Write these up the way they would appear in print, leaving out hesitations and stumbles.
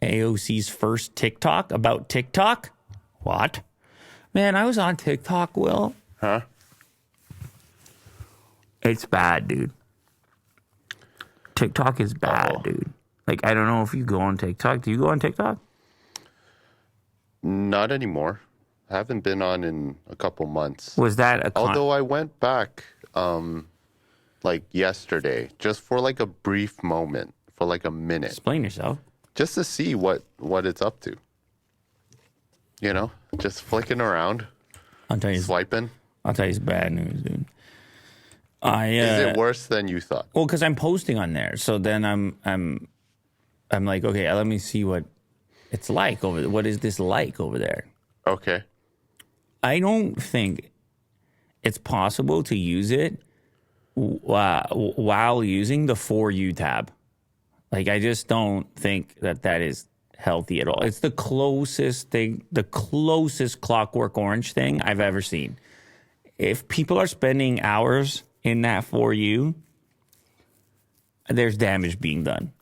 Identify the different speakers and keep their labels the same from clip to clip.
Speaker 1: AOC's first TikTok about TikTok. What? Man, I was on TikTok, Will.
Speaker 2: Huh?
Speaker 1: It's bad, dude. TikTok is bad, dude. Like, I don't know if you go on TikTok. Do you go on TikTok?
Speaker 2: Not anymore. I haven't been on in a couple months.
Speaker 1: Was that
Speaker 2: although I went back like yesterday, just for like a brief moment, for like a minute.
Speaker 1: Explain yourself.
Speaker 2: Just to see what it's up to. You know, just flicking around, swiping.
Speaker 1: I'll tell you, it's bad news, dude.
Speaker 2: Is it worse than you thought?
Speaker 1: Well, because I'm posting on there, so then I'm like, okay, let me see what it's like over there. What is this like over there?
Speaker 2: Okay.
Speaker 1: I don't think it's possible to use it while using the For You tab. Like, I just don't think that is healthy at all. It's the closest thing, the closest Clockwork Orange thing I've ever seen. If people are spending hours in that For You, there's damage being done.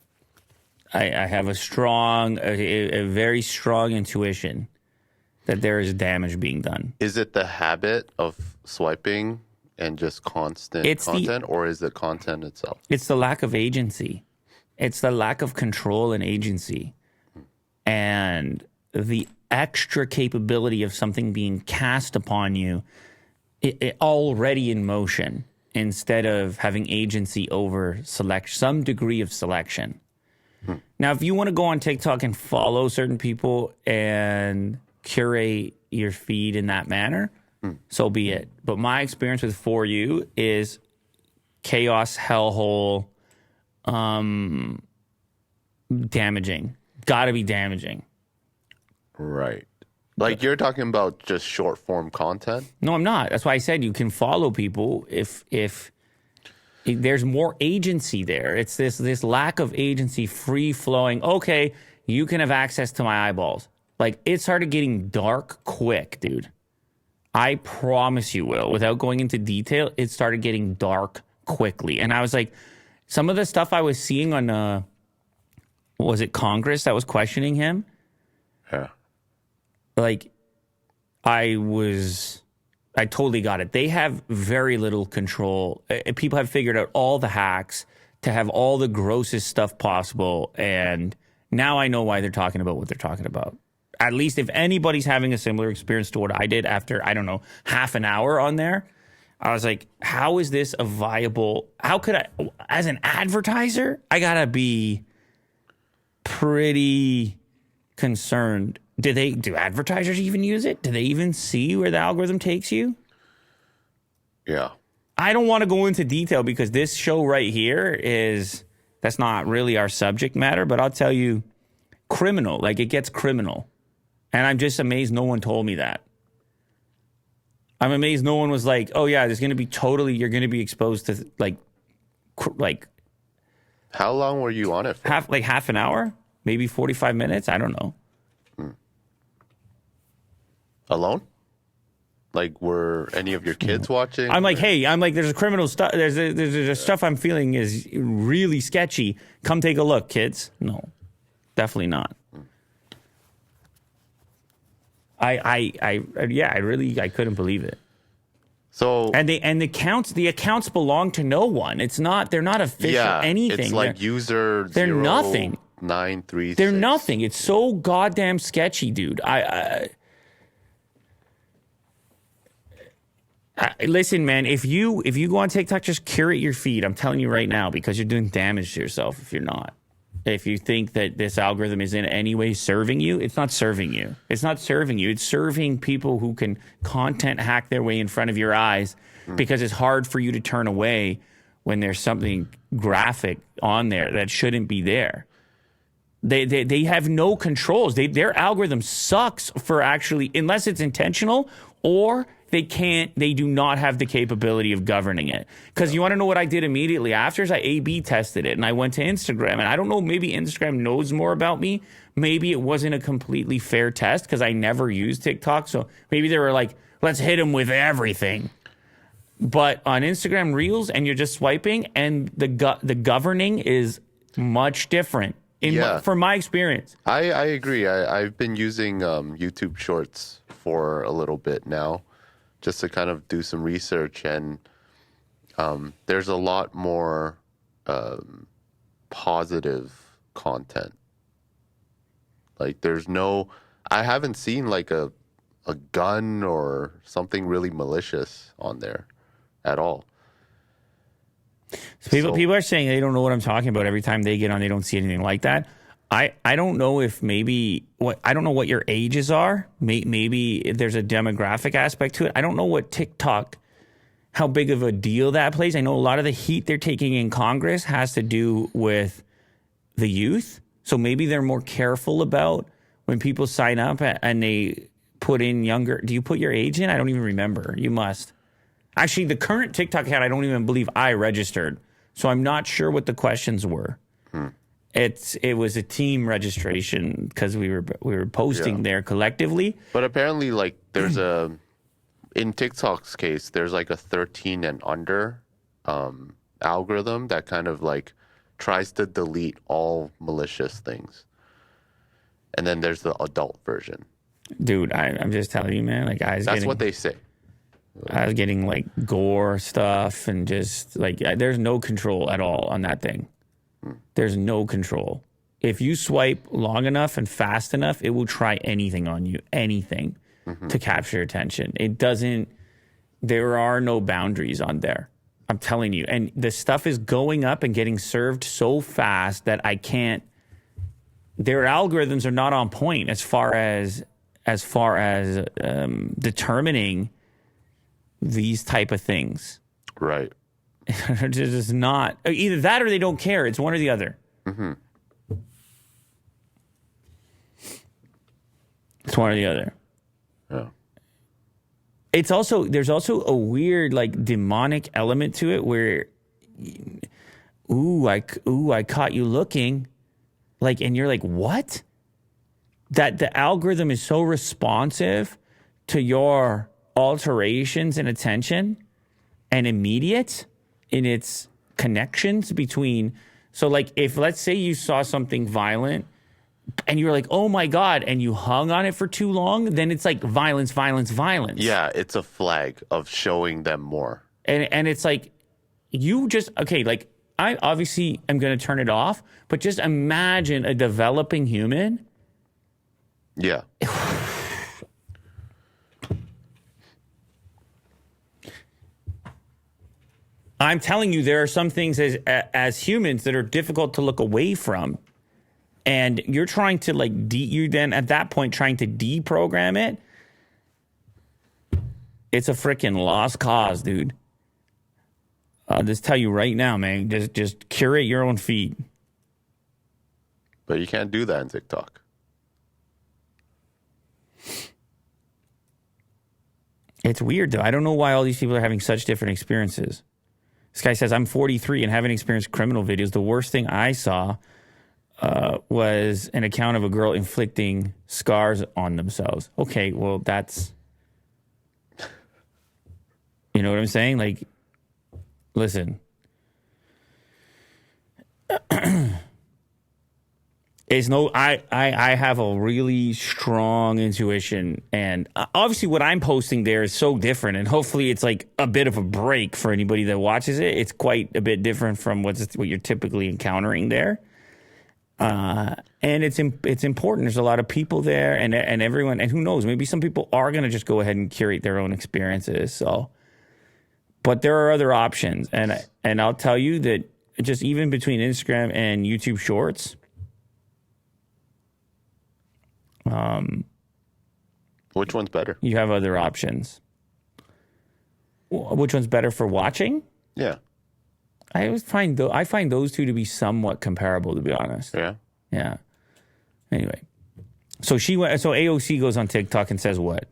Speaker 1: I have a very strong intuition that there is damage being done.
Speaker 2: Is it the habit of swiping and just constant content, or is it content itself?
Speaker 1: It's the lack of agency. It's the lack of control and agency. And the extra capability of something being cast upon you it already in motion, instead of having agency over some degree of selection. Now, if you want to go on TikTok and follow certain people and curate your feed in that manner, so be it. But my experience with For You is chaos, hellhole, damaging. Got to be damaging.
Speaker 2: Right. Like, you're talking about just short form content?
Speaker 1: No, I'm not. That's why I said you can follow people if there's more agency there. It's this lack of agency, free flowing. Okay, you can have access to my eyeballs. Like, it started getting dark quick, dude. I promise you, Will, without going into detail, it started getting dark quickly. And I was like, some of the stuff I was seeing on, was it Congress that was questioning him?
Speaker 2: Yeah.
Speaker 1: Like, I totally got it. They have very little control. People have figured out all the hacks to have all the grossest stuff possible. And now I know why they're talking about what they're talking about. At least if anybody's having a similar experience to what I did after, I don't know, half an hour on there, I was like, how is this a viable, how could I, as an advertiser, I gotta be pretty concerned. Do advertisers even use it? Do they even see where the algorithm takes you?
Speaker 2: Yeah.
Speaker 1: I don't want to go into detail because this show right here that's not really our subject matter, but I'll tell you, criminal, like it gets criminal. And I'm just amazed no one told me that. I'm amazed no one was like, oh yeah, you're going to be exposed to like.
Speaker 2: How long were you on it for?
Speaker 1: Half an hour, maybe 45 minutes. I don't know.
Speaker 2: Alone? Like, were any of your kids watching?
Speaker 1: I'm like, there's a criminal stuff. There's a stuff I'm feeling is really sketchy. Come take a look, kids. No, definitely not. I couldn't believe it.
Speaker 2: So
Speaker 1: and the accounts belong to no one. They're not official anything.
Speaker 2: It's like user.
Speaker 1: They're nothing.
Speaker 2: 936.
Speaker 1: They're nothing. It's so goddamn sketchy, dude. Listen, man, if you go on TikTok, just curate your feed. I'm telling you right now, because you're doing damage to yourself if you're not. If you think that this algorithm is in any way serving you, it's not serving you. It's not serving you. It's serving people who can content hack their way in front of your eyes, because it's hard for you to turn away when there's something graphic on there that shouldn't be there. They have no controls. Their algorithm sucks for actually, unless it's intentional, or they do not have the capability of governing it. Because you want to know what I did immediately after is I A/B tested it, and I went to Instagram, and I don't know, maybe Instagram knows more about me. Maybe it wasn't a completely fair test because I never used TikTok. So maybe they were like, let's hit them with everything. But on Instagram Reels, and you're just swiping, and the governing is much different. from my experience.
Speaker 2: I agree. I've been using YouTube Shorts for a little bit now, just to kind of do some research, and there's a lot more positive content. Like I haven't seen like a gun or something really malicious on there at all.
Speaker 1: So people are saying they don't know what I'm talking about. Every time they get on, they don't see anything like that. I don't know if I don't know what your ages are. Maybe there's a demographic aspect to it. I don't know what TikTok, how big of a deal that plays. I know a lot of the heat they're taking in Congress has to do with the youth. So maybe they're more careful about when people sign up and they put in younger. Do you put your age in? I don't even remember. You must. Actually, the current TikTok account, I don't even believe I registered. So I'm not sure what the questions were. It was a team registration because we were posting there collectively.
Speaker 2: But apparently, like, there's in TikTok's case, there's like a 13 and under algorithm that kind of like tries to delete all malicious things. And then there's the adult version.
Speaker 1: Dude, I'm just telling you, man. Like,
Speaker 2: that's what they say.
Speaker 1: I was getting like gore stuff and just like there's no control at all on that thing. There's no control. If you swipe long enough and fast enough, it will try anything on you, anything to capture your attention. It doesn't, there are no boundaries on there. I'm telling you. And the stuff is going up and getting served so fast that I can't, their algorithms are not on point as far as determining these type of things.
Speaker 2: Right.
Speaker 1: They're just not, either that or they don't care. It's one or the other. It's one or the other.
Speaker 2: Yeah.
Speaker 1: It's also, there's also a weird like demonic element to it where, I caught you looking, like, and you're like, what? That the algorithm is so responsive to your alterations in attention and immediate in its connections between. So like if let's say you saw something violent and you were like, oh my God, and you hung on it for too long, then it's like violence.
Speaker 2: Yeah, it's a flag of showing them more.
Speaker 1: And it's like you just, okay, like I obviously am going to turn it off, but just imagine a developing human.
Speaker 2: Yeah.
Speaker 1: I'm telling you, there are some things as humans that are difficult to look away from. And you're trying to like, you then at that point trying to deprogram it. It's a freaking lost cause, dude. I'll just tell you right now, man, just curate your own feed.
Speaker 2: But you can't do that in TikTok.
Speaker 1: It's weird, though. I don't know why all these people are having such different experiences. This guy says, I'm 43 and haven't experienced criminal videos. The worst thing I saw was an account of a girl inflicting scars on themselves. Okay, well, that's... You know what I'm saying? Like, listen. It's no, I have a really strong intuition, and obviously what I'm posting there is so different, and hopefully it's like a bit of a break for anybody that watches it. It's quite a bit different from what you're typically encountering there, and it's important. There's a lot of people there, and everyone, and who knows, maybe some people are going to just go ahead and curate their own experiences. So, but there are other options, and I'll tell you that just even between Instagram and YouTube Shorts.
Speaker 2: Which one's better?
Speaker 1: You have other options. Which one's better for watching?
Speaker 2: Yeah.
Speaker 1: I always find those two to be somewhat comparable, to be honest.
Speaker 2: Yeah.
Speaker 1: Yeah. Anyway, so AOC goes on TikTok and says what?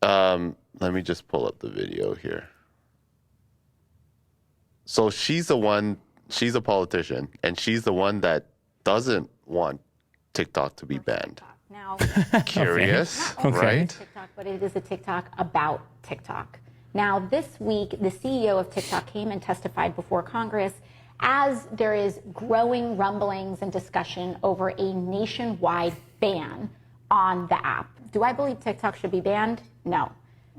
Speaker 2: Let me just pull up the video here. So she's a politician, and she's the one that doesn't want TikTok to be banned.
Speaker 3: Now,
Speaker 2: curious,
Speaker 3: not only
Speaker 2: right?
Speaker 3: TikTok, but it is a TikTok about TikTok. Now, this week, the CEO of TikTok came and testified before Congress as there is growing rumblings and discussion over a nationwide ban on the app. Do I believe TikTok should be banned? No.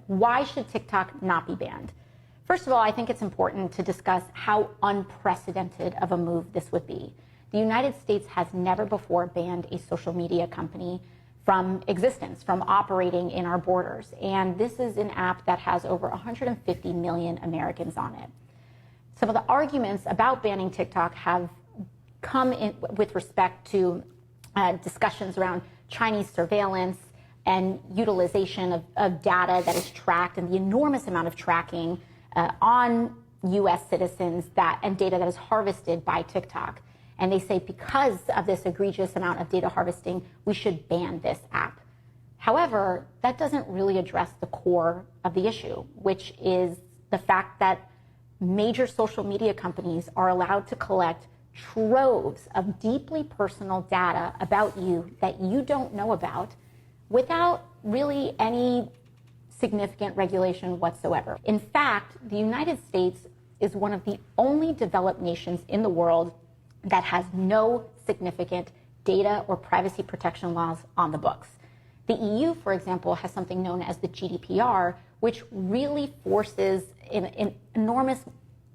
Speaker 3: Why should TikTok not be banned? First of all, I think it's important to discuss how unprecedented of a move this would be. The United States has never before banned a social media company from existence, from operating in our borders. And this is an app that has over 150 million Americans on it. Some of the arguments about banning TikTok have come in with respect to discussions around Chinese surveillance and utilization of data that is tracked and the enormous amount of tracking on U.S. citizens and data that is harvested by TikTok. And they say because of this egregious amount of data harvesting, we should ban this app. However, that doesn't really address the core of the issue, which is the fact that major social media companies are allowed to collect troves of deeply personal data about you that you don't know about without really any significant regulation whatsoever. In fact, the United States is one of the only developed nations in the world that has no significant data or privacy protection laws on the books. The EU, for example, has something known as the GDPR, which really forces an enormous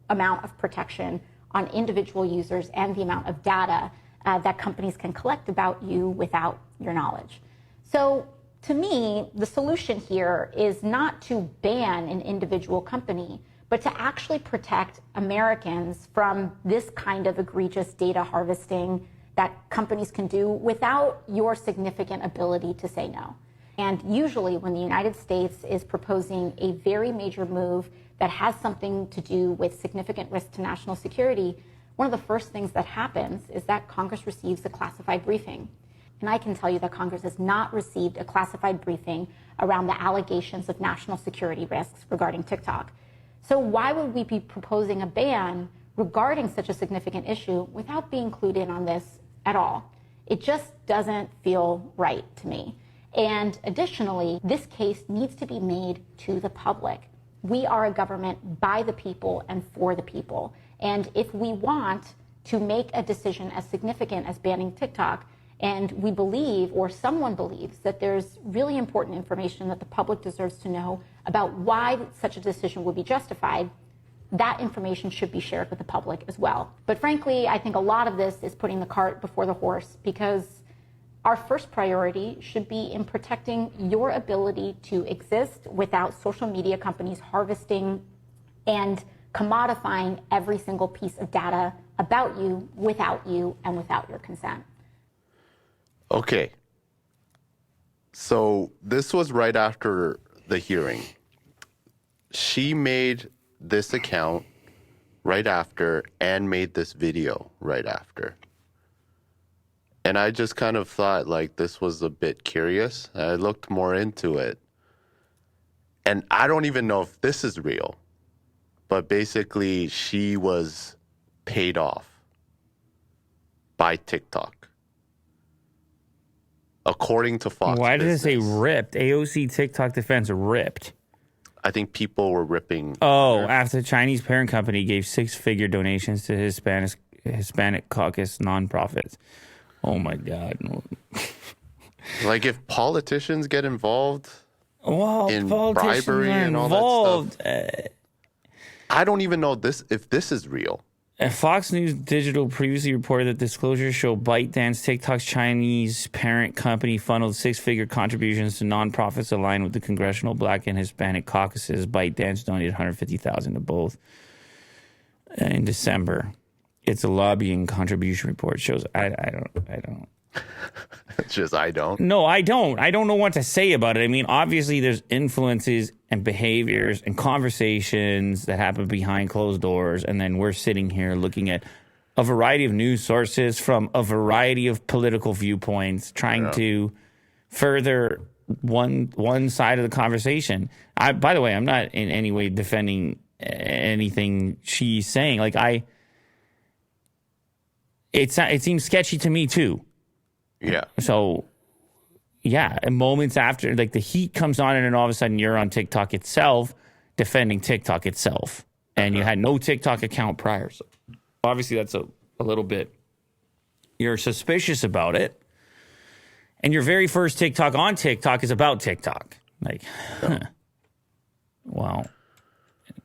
Speaker 3: amount of protection on individual users and the amount of data that companies can collect about you without your knowledge. So to me, the solution here is not to ban an individual company, but to actually protect Americans from this kind of egregious data harvesting that companies can do without your significant ability to say no. And usually when the United States is proposing a very major move that has something to do with significant risk to national security, one of the first things that happens is that Congress receives a classified briefing. And I can tell you that Congress has not received a classified briefing around the allegations of national security risks regarding TikTok. So why would we be proposing a ban regarding such a significant issue without being clued in on this at all? It just doesn't feel right to me. And additionally, this case needs to be made to the public. We are a government by the people and for the people. And if we want to make a decision as significant as banning TikTok, and we believe, or someone believes, that there's really important information that the public deserves to know about why such a decision would be justified, that information should be shared with the public as well. But frankly, I think a lot of this is putting the cart before the horse, because our first priority should be in protecting your ability to exist without social media companies harvesting and commodifying every single piece of data about you and without your consent.
Speaker 2: Okay. So this was right after the hearing. She made this account right after and made this video right after. And I just kind of thought like this was a bit curious. I looked more into it. And I don't even know if this is real. But basically she was paid off by TikTok. According to Fox
Speaker 1: Why did
Speaker 2: Business.
Speaker 1: it say ripped? AOC TikTok defense ripped.
Speaker 2: I think people were ripping.
Speaker 1: Oh, after the Chinese parent company gave six-figure donations to Hispanic caucus nonprofits. Oh, my God.
Speaker 2: Like if politicians get involved in
Speaker 1: politicians
Speaker 2: bribery
Speaker 1: are
Speaker 2: and all
Speaker 1: involved.
Speaker 2: that stuff. I don't even know if this is real.
Speaker 1: Fox News Digital previously reported that disclosures show ByteDance, TikTok's Chinese parent company, funneled six-figure contributions to nonprofits aligned with the Congressional Black and Hispanic caucuses. ByteDance donated $150,000 to both in December. It's a lobbying contribution report. Shows I don't.
Speaker 2: It's just I don't.
Speaker 1: No, I don't. I don't know what to say about it. I mean, obviously there's influences and behaviors and conversations that happen behind closed doors, and then we're sitting here looking at a variety of news sources from a variety of political viewpoints, trying to further one side of the conversation. By the way, I'm not in any way defending anything she's saying. Like it seems sketchy to me too.
Speaker 2: Yeah.
Speaker 1: So, yeah, and moments after, like the heat comes on, and then all of a sudden you're on TikTok itself defending TikTok itself, and you had no TikTok account prior. So. obviously that's a little bit, you're suspicious about it. And your very first TikTok on TikTok is about TikTok. Like, well,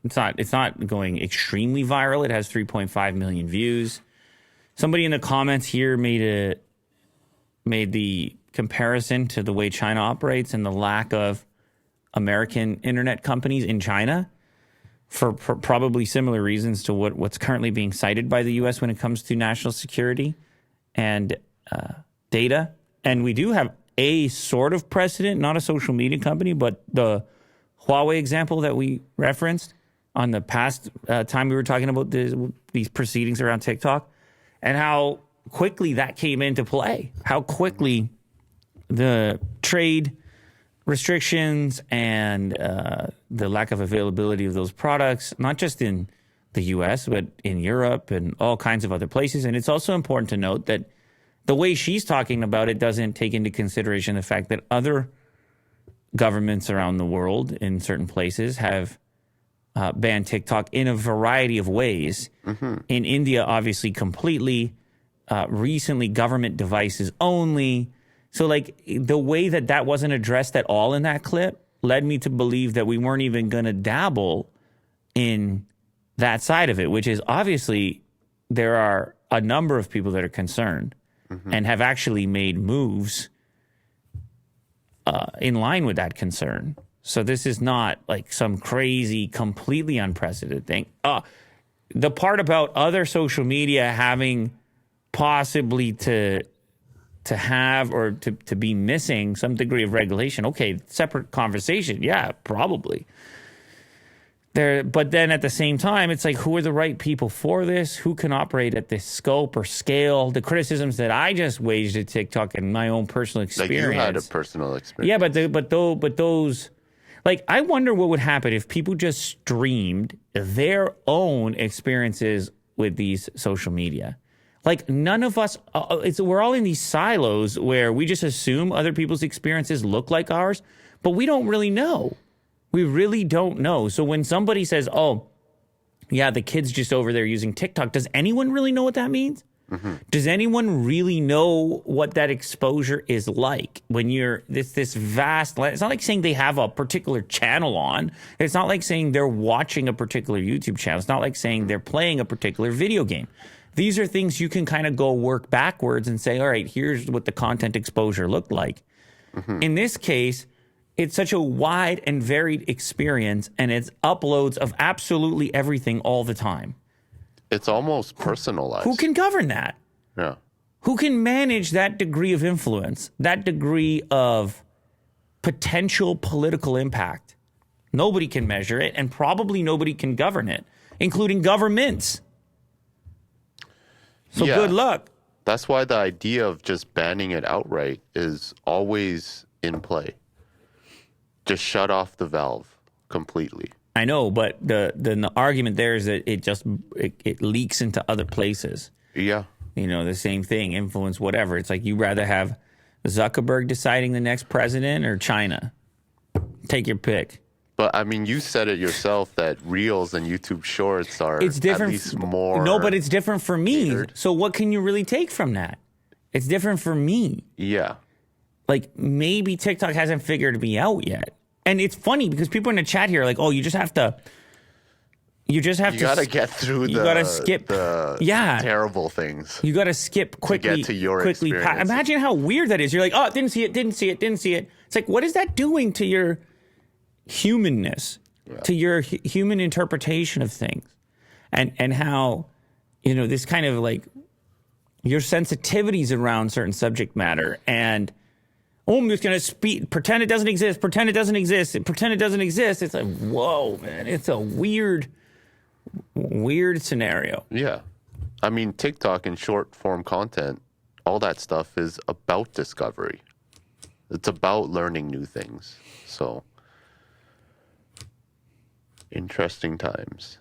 Speaker 1: it's not going extremely viral. It has 3.5 million views. Somebody in the comments here made the comparison to the way China operates and the lack of American internet companies in China for probably similar reasons to what's currently being cited by the U.S. when it comes to national security and data. And we do have a sort of precedent, not a social media company, but the Huawei example that we referenced on the past time we were talking about these proceedings around TikTok, and how quickly that came into play, how quickly the trade restrictions and the lack of availability of those products, not just in the U.S., but in Europe and all kinds of other places. And it's also important to note that the way she's talking about it doesn't take into consideration the fact that other governments around the world in certain places have banned TikTok in a variety of ways. Mm-hmm. In India, obviously, completely. Recently, government devices only. So, like, the way that wasn't addressed at all in that clip led me to believe that we weren't even going to dabble in that side of it, which is obviously there are a number of people that are concerned and have actually made moves in line with that concern. So this is not like some crazy, completely unprecedented thing. The part about other social media having possibly to have or to be missing some degree of regulation, okay, separate conversation. Yeah, probably. But then at the same time, it's like, who are the right people for this? Who can operate at this scope or scale? The criticisms that I just waged at TikTok and my own personal experience.
Speaker 2: Like you had a personal experience.
Speaker 1: Yeah, but those, like, I wonder what would happen if people just streamed their own experiences with these social media. Like, none of us, we're all in these silos where we just assume other people's experiences look like ours, but we don't really know. We really don't know. So when somebody says, oh, yeah, the kid's just over there using TikTok, does anyone really know what that means? Mm-hmm. Does anyone really know what that exposure is like when you're this vast? It's not like saying they have a particular channel on. It's not like saying they're watching a particular YouTube channel. It's not like saying they're playing a particular video game. These are things you can kind of go work backwards and say, all right, here's what the content exposure looked like. Mm-hmm. In this case, it's such a wide and varied experience, and it's uploads of absolutely everything all the time.
Speaker 2: It's almost personalized.
Speaker 1: Who can govern that?
Speaker 2: Yeah.
Speaker 1: Who can manage that degree of influence, that degree of potential political impact? Nobody can measure it, and probably nobody can govern it, including governments. So good luck.
Speaker 2: That's why the idea of just banning it outright is always in play. Just shut off the valve completely.
Speaker 1: I know, but the argument there is that it leaks into other places.
Speaker 2: Yeah.
Speaker 1: You know, the same thing, influence, whatever. It's like, you rather have Zuckerberg deciding the next president or China. Take your pick.
Speaker 2: But I mean, you said it yourself that Reels and YouTube Shorts are at least more.
Speaker 1: No, but it's different for me.
Speaker 2: catered.
Speaker 1: So what can you really take from that? It's different for me.
Speaker 2: Yeah.
Speaker 1: Like, maybe TikTok hasn't figured me out yet. And it's funny because people in the chat here are like, oh, you just have to. You
Speaker 2: gotta get through
Speaker 1: you gotta skip
Speaker 2: the terrible things.
Speaker 1: You gotta skip quickly.
Speaker 2: To get to your experience.
Speaker 1: Imagine how weird that is. You're like, oh, didn't see it. It's like, what is that doing to your humanness, to your human interpretation of things? And how, this kind of like your sensitivities around certain subject matter, and I'm just going to pretend it doesn't exist, pretend it doesn't exist. It's like, whoa, man, it's a weird scenario.
Speaker 2: Yeah. I mean, TikTok and short form content, all that stuff is about discovery. It's about learning new things. So, interesting times.